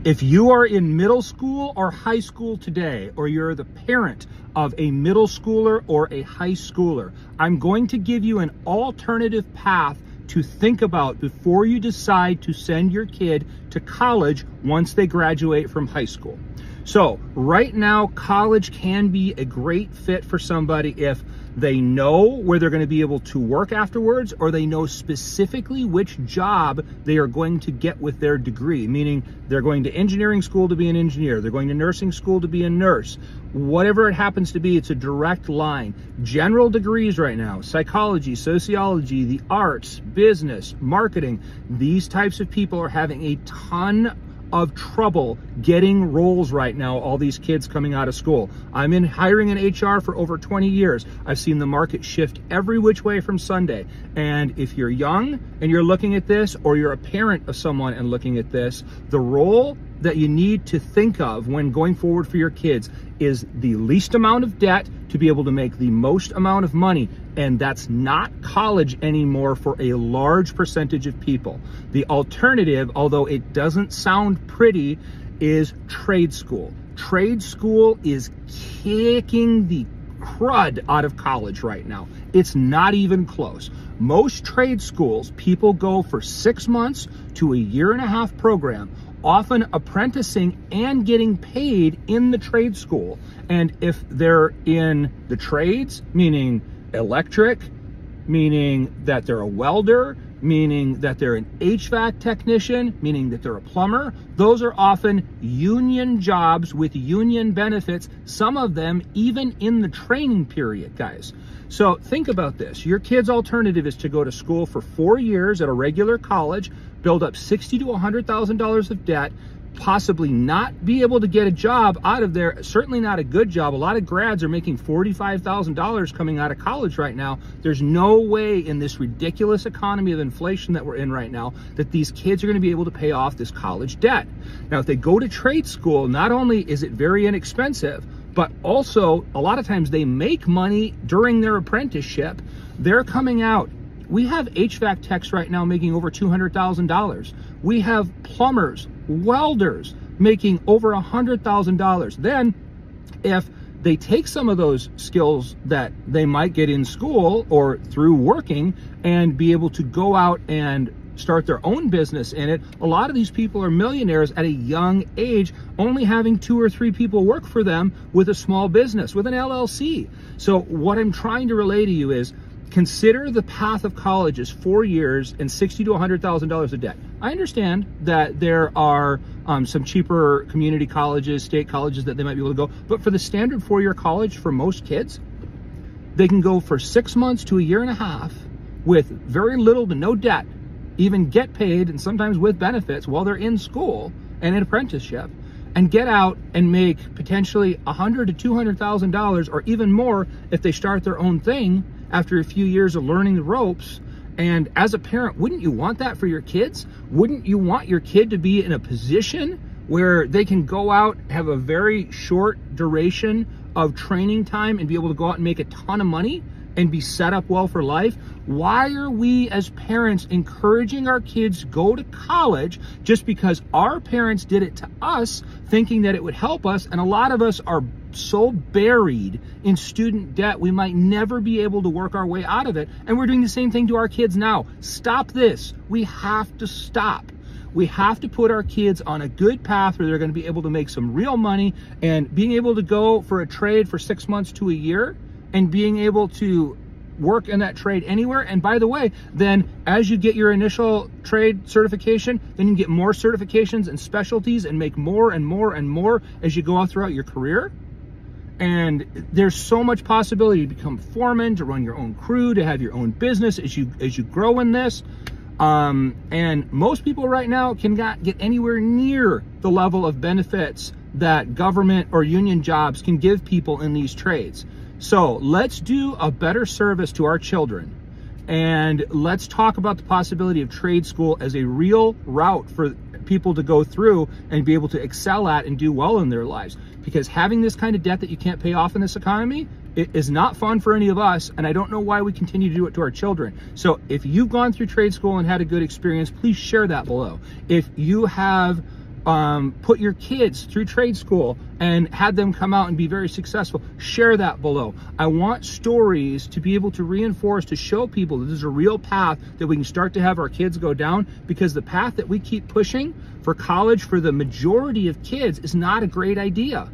If you are in middle school or high school today, or you're the parent of a middle schooler or a high schooler, I'm going to give you an alternative path to think about before you decide to send your kid to college once they graduate from high school. So right now, college can be a great fit for somebody if they know where they're going to be able to work afterwards, or they know specifically which job they are going to get with their degree, meaning they're going to engineering school to be an engineer, they're going to nursing school to be a nurse. Whatever it happens to be, it's a direct line. General degrees right now, psychology, sociology, the arts, business, marketing, these types of people are having a ton of trouble getting roles right now, all these kids coming out of school. I'm in hiring in HR for over 20 years. I've seen the market shift every which way from Sunday. And if you're young and you're looking at this, or you're a parent of someone and looking at this, the role that you need to think of when going forward for your kids is the least amount of debt to be able to make the most amount of money. And that's not college anymore for a large percentage of people. The alternative, although it doesn't sound pretty, is trade school. Trade school is kicking the crud out of college right now. It's not even close. Most trade schools, people go for 6 months to a 1.5 year program, often apprenticing and getting paid in the trade school. And if they're in the trades, meaning electric, meaning that they're a welder, meaning that they're an HVAC technician, meaning that they're a plumber, those are often union jobs with union benefits, some of them even in the training period, guys. So think about this. Your kid's alternative is to go to school for 4 years at a regular college, build up $60,000 to $100,000 of debt, possibly not be able to get a job out of there, certainly not a good job. A lot of grads are making $45,000 coming out of college right now. There's no way in this ridiculous economy of inflation that we're in right now that these kids are going to be able to pay off this college debt. Now, if they go to trade school, not only is it very inexpensive, but also a lot of times they make money during their apprenticeship. They're coming out. We have HVAC techs right now making over $200,000. We have plumbers, welders making over $100,000. Then if they take some of those skills that they might get in school or through working and be able to go out and start their own business in it, a lot of these people are millionaires at a young age, only having 2 or 3 people work for them with a small business, with an LLC. So what I'm trying to relay to you is, consider the path of college as 4 years and $60,000 to $100,000 of debt. I understand that there are some cheaper community colleges, state colleges that they might be able to go, but for the standard 4-year college for most kids, they can go for 6 months to a 1.5 years with very little to no debt, even get paid and sometimes with benefits while they're in school and an apprenticeship, and get out and make potentially $100,000 to $200,000 or even more if they start their own thing after a few years of learning the ropes. And as a parent, wouldn't you want that for your kids? Wouldn't you want your kid to be in a position where they can go out, have a very short duration of training time and be able to go out and make a ton of money and be set up well for life? Why are we as parents encouraging our kids to go to college just because our parents did it to us, thinking that it would help us? And a lot of us are so buried in student debt, we might never be able to work our way out of it. And we're doing the same thing to our kids now. Stop this. We have to stop. We have to put our kids on a good path where they're going to be able to make some real money, and being able to go for a trade for 6 months to a year and being able to work in that trade anywhere. And by the way, then as you get your initial trade certification, then you get more certifications and specialties and make more and more and more as you go out throughout your career. And there's so much possibility to become foreman, to run your own crew, to have your own business as you grow in this. And most people right now cannot get anywhere near the level of benefits that government or union jobs can give people in these trades. So let's do a better service to our children, and let's talk about the possibility of trade school as a real route for people to go through and be able to excel at and do well in their lives. Because having this kind of debt that you can't pay off in this economy, it is not fun for any of us, and I don't know why we continue to do it to our children. So if you've gone through trade school and had a good experience, please share that below. If you have put your kids through trade school and had them come out and be very successful, share that below. I want stories to be able to reinforce, to show people that there's a real path that we can start to have our kids go down, because the path that we keep pushing for college for the majority of kids is not a great idea.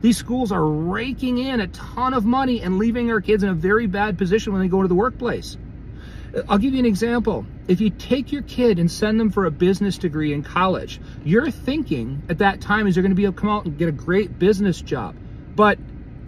These schools are raking in a ton of money and leaving our kids in a very bad position when they go to the workplace. I'll give you an example. If you take your kid and send them for a business degree in college, you're thinking at that time is they're going to be able to come out and get a great business job. But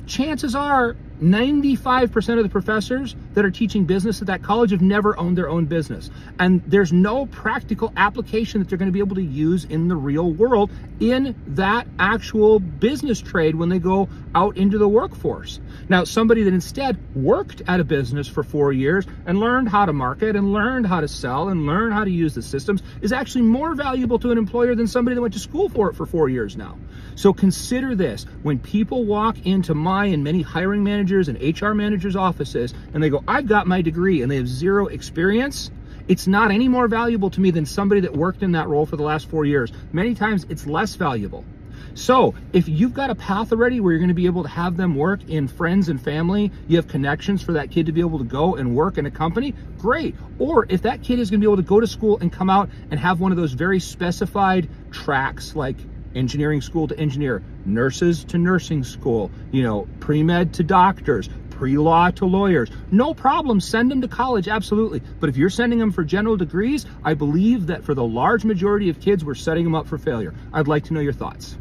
chances are 95% of the professors that are teaching business at that college have never owned their own business. And there's no practical application that they're going to be able to use in the real world in that actual business trade when they go out into the workforce. Now, somebody that instead worked at a business for 4 years and learned how to market and learned how to sell and learned how to use the systems is actually more valuable to an employer than somebody that went to school for it for 4 years now. So consider this. When people walk into my and many hiring managers and HR managers' offices and they go, I've got my degree, and they have zero experience, it's not any more valuable to me than somebody that worked in that role for the last 4 years. Many times it's less valuable. So if you've got a path already where you're going to be able to have them work in friends and family, you have connections for that kid to be able to go and work in a company, great. Or if that kid is going to be able to go to school and come out and have one of those very specified tracks like engineering school to engineer, nurses to nursing school, pre-med to doctors, pre-law to lawyers, no problem, send them to college, absolutely. But if you're sending them for general degrees, I believe that for the large majority of kids, we're setting them up for failure. I'd like to know your thoughts.